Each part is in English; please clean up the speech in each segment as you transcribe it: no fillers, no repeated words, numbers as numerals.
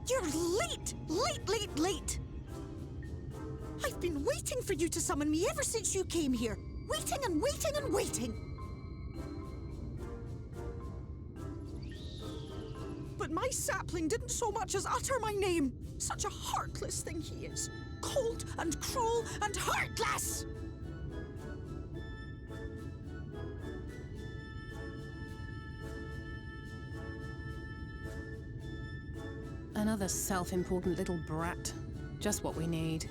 You're late! Late! I've been waiting for you to summon me ever since you came here. Waiting and waiting and waiting. But my sapling didn't so much as utter my name. Such a heartless thing he is. Cold and cruel and heartless! Another self-important little brat. Just what we need.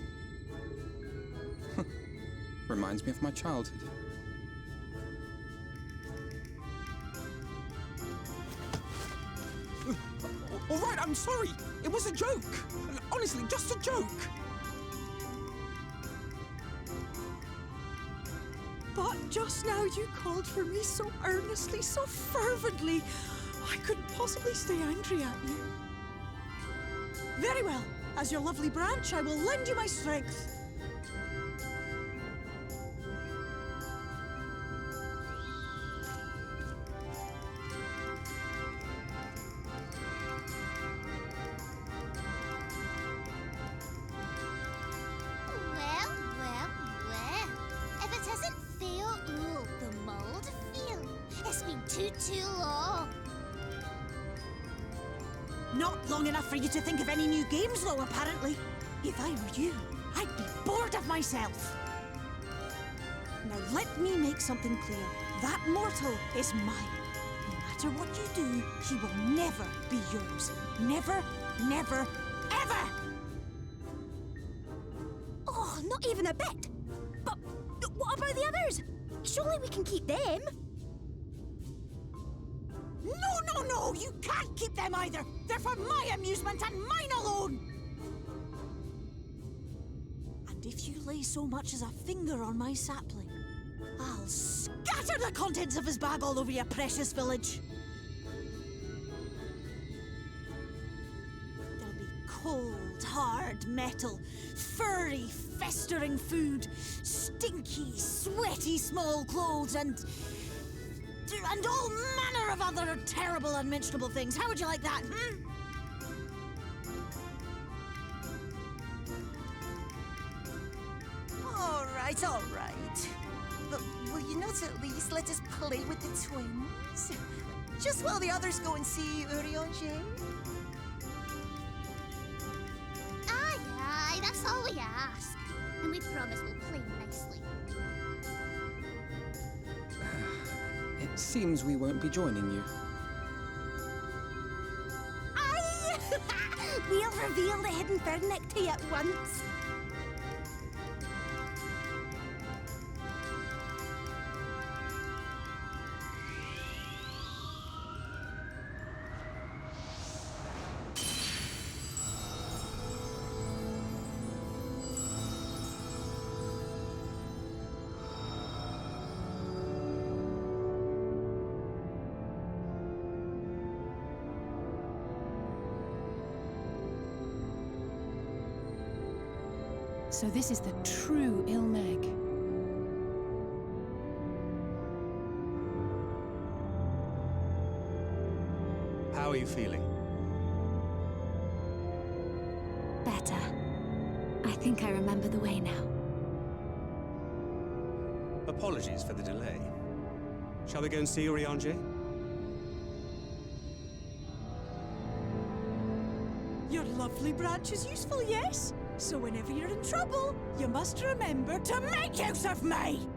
Reminds me of my childhood. All right, I'm sorry. It was a joke. Honestly, just a joke. But just now you called for me so earnestly, so fervently. I couldn't possibly stay angry at you. Very well. As your lovely branch, I will lend you my strength. Well. If it isn't Theo Ool, the mould field. It's been too long. Not long enough for you to think of any new games, though, apparently. If I were you, I'd be bored of myself. Now let me make something clear. That mortal is mine. No matter what you do, he will never be yours. Never, never, ever! Oh, not even a bit. But what about the others? Surely we can keep them. No, you can't keep them either. They're for my amusement and mine alone. And if you lay so much as a finger on my sapling, I'll scatter the contents of his bag all over your precious village. There'll be cold, hard metal, furry, festering food, stinky, sweaty small clothes, and all manner of other terrible, unmentionable things. How would you like that, All right. But will you not at least let us play with the twins? Just while the others go and see Urianger? Aye, that's all we ask. And we promise we'll play nicely. It seems we won't be joining you. Aye! We'll reveal the hidden Vernick to you at once. So this is the true Ilmeg. How are you feeling? Better. I think I remember the way now. Apologies for the delay. Shall we go and see Urianger? Your lovely branch is useful, yes? So whenever you're in trouble, you must remember to make use of me!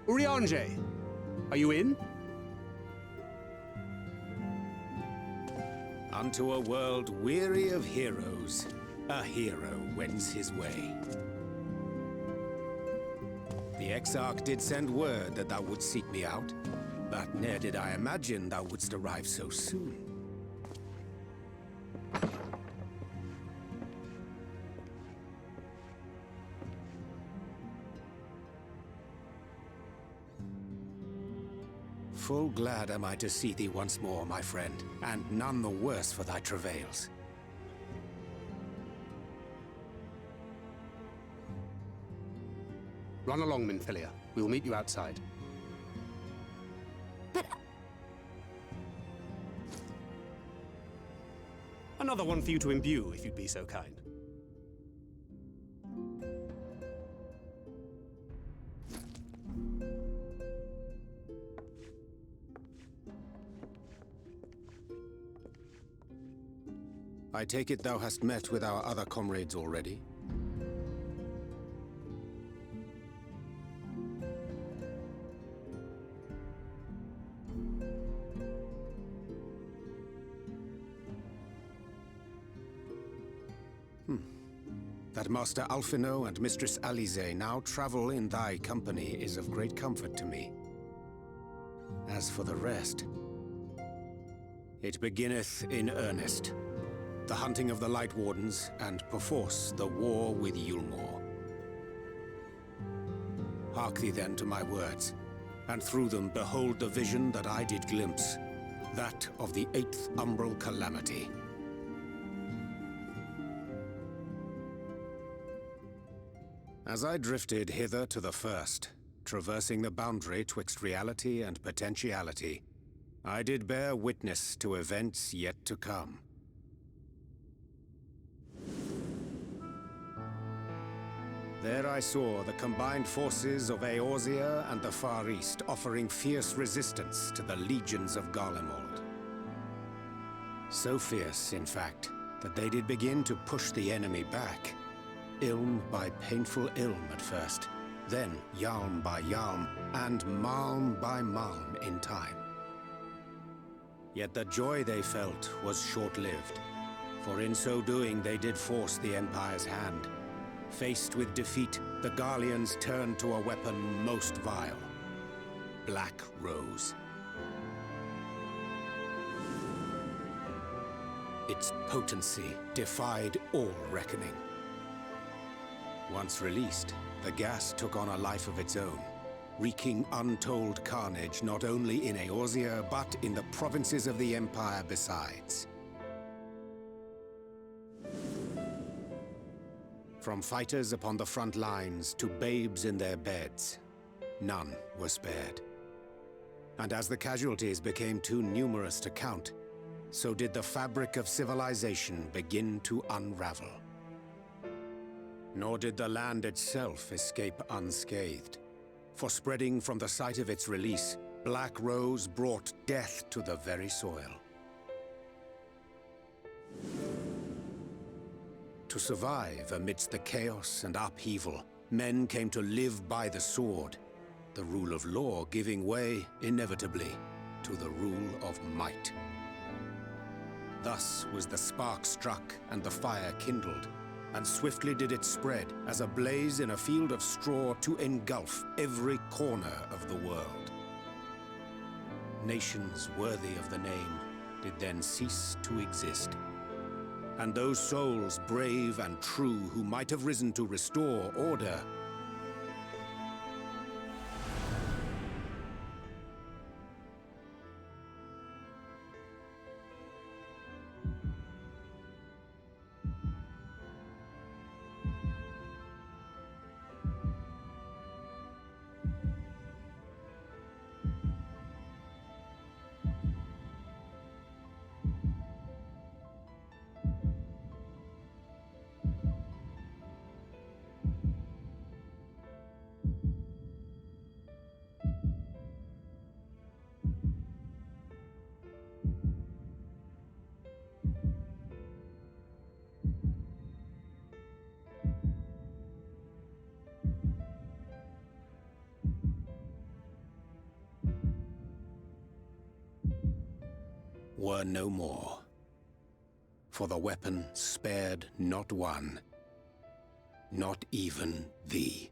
Urianger, are you in? Unto a world weary of heroes, a hero wends his way. The Exarch did send word that thou wouldst seek me out, but ne'er did I imagine thou wouldst arrive so soon. Full glad am I to see thee once more, my friend, and none the worse for thy travails. Run along, Minfilia. We'll meet you outside. But Another one for you to imbue, if you'd be so kind. I take it thou hast met with our other comrades already? That Master Alphino and Mistress Alize now travel in thy company is of great comfort to me. As for the rest, it beginneth in earnest. The hunting of the Light Wardens, and perforce the war with Yulmore. Hark thee then to my words, and through them behold the vision that I did glimpse, that of the 8th Umbral Calamity. As I drifted hither to the first, traversing the boundary twixt reality and potentiality, I did bear witness to events yet to come. There I saw the combined forces of Eorzea and the Far East offering fierce resistance to the legions of Garlemald. So fierce, in fact, that they did begin to push the enemy back. Ilm by painful ilm at first, then Yalm by Yalm, and Malm by Malm in time. Yet the joy they felt was short-lived, for in so doing they did force the Empire's hand. Faced with defeat, the Garleans turned to a weapon most vile: Black Rose. Its potency defied all reckoning. Once released, the gas took on a life of its own, wreaking untold carnage not only in Eorzea, but in the provinces of the Empire besides. From fighters upon the front lines to babes in their beds, none were spared. And as the casualties became too numerous to count, so did the fabric of civilization begin to unravel. Nor did the land itself escape unscathed, for spreading from the site of its release, Black Rose brought death to the very soil. To survive amidst the chaos and upheaval, men came to live by the sword, the rule of law giving way, inevitably, to the rule of might. Thus was the spark struck and the fire kindled, and swiftly did it spread as a blaze in a field of straw to engulf every corner of the world. Nations worthy of the name did then cease to exist. And those souls brave and true who might have risen to restore order were no more. For the weapon spared not one, not even thee.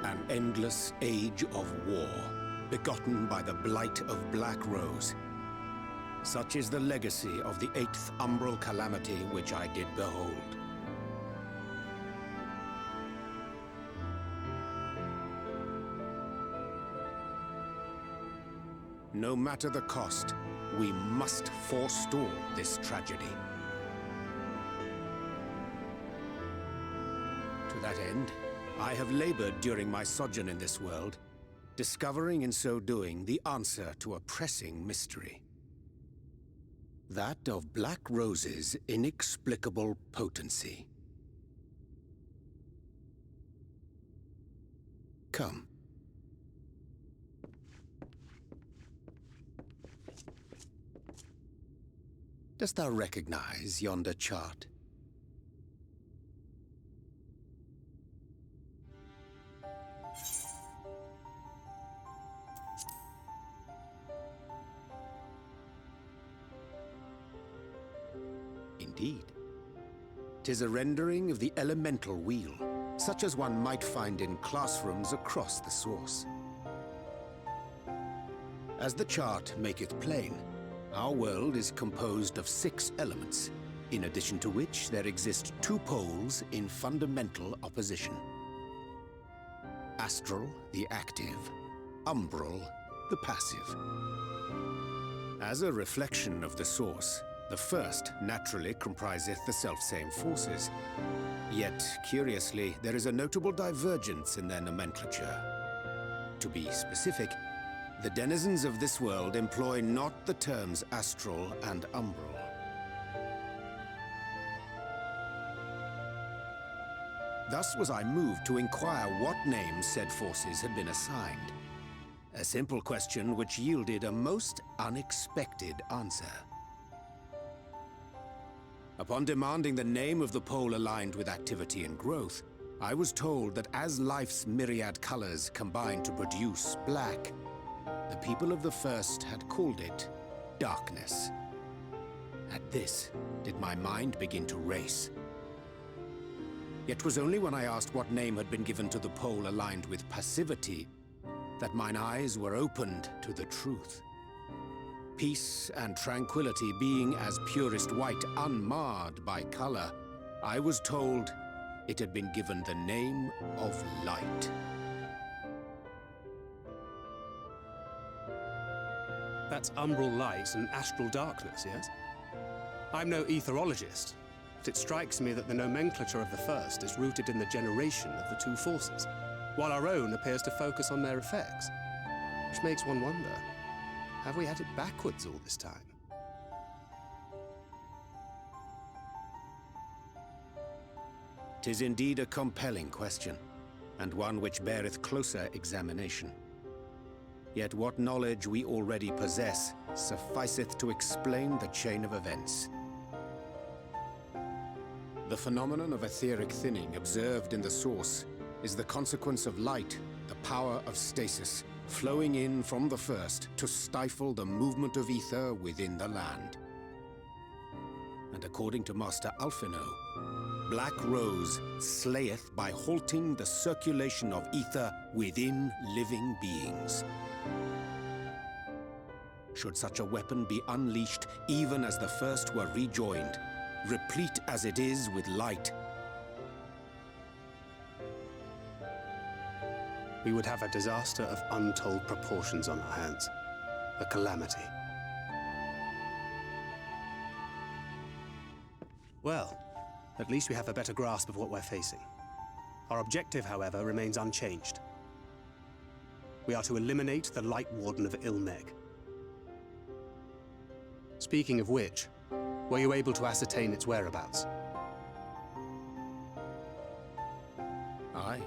An endless age of war, begotten by the blight of Black Rose. Such is the legacy of the 8th umbral calamity which I did behold. No matter the cost, we must forestall this tragedy. To that end, I have labored during my sojourn in this world, discovering in so doing the answer to a pressing mystery. That of Black Rose's inexplicable potency. Come. Dost thou recognize yonder chart? Indeed. 'Tis a rendering of the elemental wheel, such as one might find in classrooms across the source. As the chart maketh plain, our world is composed of 6 elements, in addition to which there exist 2 poles in fundamental opposition. Astral, the active; umbral, the passive. As a reflection of the source, the first naturally compriseth the selfsame forces. Yet, curiously, there is a notable divergence in their nomenclature. To be specific, the denizens of this world employ not the terms astral and umbral. Thus was I moved to inquire what names said forces had been assigned. A simple question which yielded a most unexpected answer. Upon demanding the name of the pole aligned with activity and growth, I was told that as life's myriad colors combine to produce black, the people of the first had called it darkness. At this, did my mind begin to race. Yet 'twas only when I asked what name had been given to the pole aligned with passivity that mine eyes were opened to the truth. Peace and tranquility being as purest white, unmarred by color, I was told it had been given the name of light. That's umbral light and astral darkness, yes? I'm no etherologist, but it strikes me that the nomenclature of the first is rooted in the generation of the 2 forces, while our own appears to focus on their effects. Which makes one wonder, have we had it backwards all this time? 'Tis indeed a compelling question, and one which beareth closer examination. Yet what knowledge we already possess sufficeth to explain the chain of events. The phenomenon of etheric thinning observed in the source is the consequence of light, the power of stasis, flowing in from the first to stifle the movement of ether within the land. And according to Master Alphino, Black Rose slayeth by halting the circulation of ether within living beings. Should such a weapon be unleashed even as the first were rejoined, replete as it is with light, we would have a disaster of untold proportions on our hands. A calamity. Well, at least we have a better grasp of what we're facing. Our objective, however, remains unchanged. We are to eliminate the Light Warden of Ilmeg. Speaking of which, were you able to ascertain its whereabouts? Aye.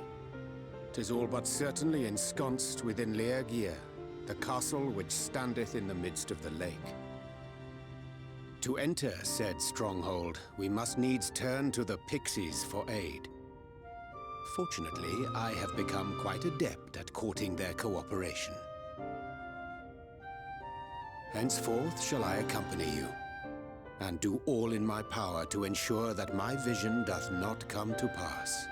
'Tis all but certainly ensconced within Leergear, the castle which standeth in the midst of the lake. To enter said stronghold, we must needs turn to the Pixies for aid. Fortunately, I have become quite adept at courting their cooperation. Henceforth shall I accompany you, and do all in my power to ensure that my vision doth not come to pass.